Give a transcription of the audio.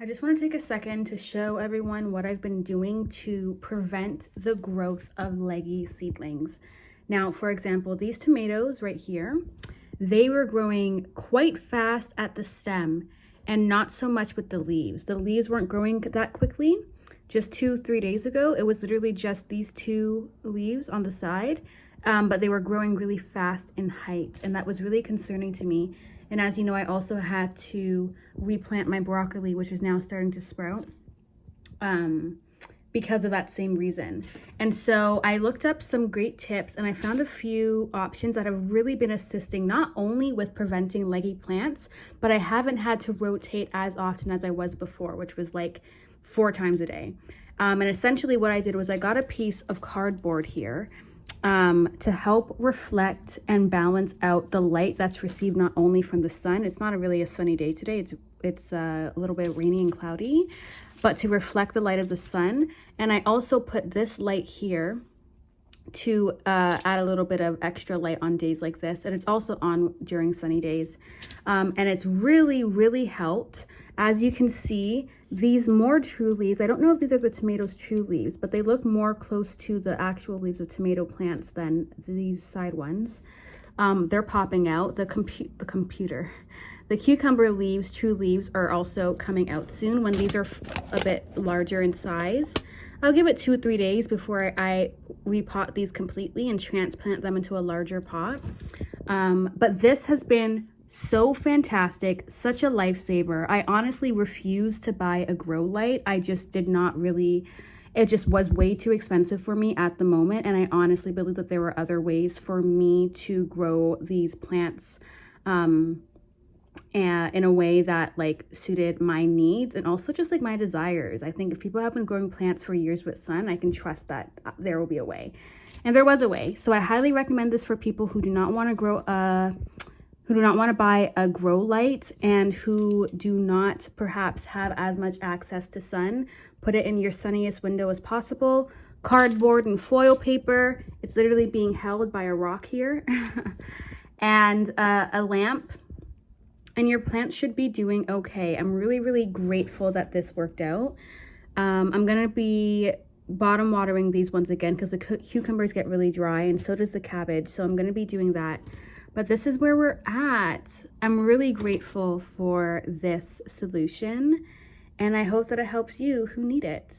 I just want to take a second to show everyone what I've been doing to prevent the growth of leggy seedlings. Now, for example, these tomatoes right here, they were growing quite fast at the stem and not so much with the leaves. The leaves weren't growing that quickly. Just 2-3 days ago, it was literally just these two leaves on the side, but they were growing really fast in height, and that was really concerning to me. And as you know, I also had to replant my broccoli, which is now starting to sprout, because of that same reason. And so I looked up some great tips, and I found a few options that have really been assisting not only with preventing leggy plants, but I haven't had to rotate as often as I was before, which was like 4 times a day. And essentially what I did was I got a piece of cardboard here to help reflect and balance out the light that's received not only from the sun. It's not really a sunny day today. It's a little bit rainy and cloudy, but to reflect the light of the sun. And I also put this light here to add a little bit of extra light on days like this, and it's also on during sunny days, and it's really helped. As you can see, these more true leaves, I don't know if these are the tomatoes' true leaves, but they look more close to the actual leaves of tomato plants than these side ones. They're popping out. The cucumber leaves, true leaves, are also coming out soon when these are a bit larger in size. I'll give it 2-3 days before I repot these completely and transplant them into a larger pot. But this has been so fantastic, such a lifesaver. I honestly refused to buy a grow light. I just did not really, it just was way too expensive for me at the moment. And I honestly believe that there were other ways for me to grow these plants and in a way that like suited my needs and also just like my desires. I think if people have been growing plants for years with sun, I can trust that there will be a way. And there was a way. So I highly recommend this for people who do not want to grow who do not want to buy a grow light and who do not perhaps have as much access to sun. Put it in your sunniest window as possible. Cardboard and foil paper. It's literally being held by a rock here. And a lamp. And your plants should be doing okay. I'm really grateful that this worked out. I'm gonna be bottom watering these ones again because the cucumbers get really dry, and so does the cabbage. So I'm gonna be doing that. But this is where we're at. I'm really grateful for this solution, and I hope that it helps you who need it.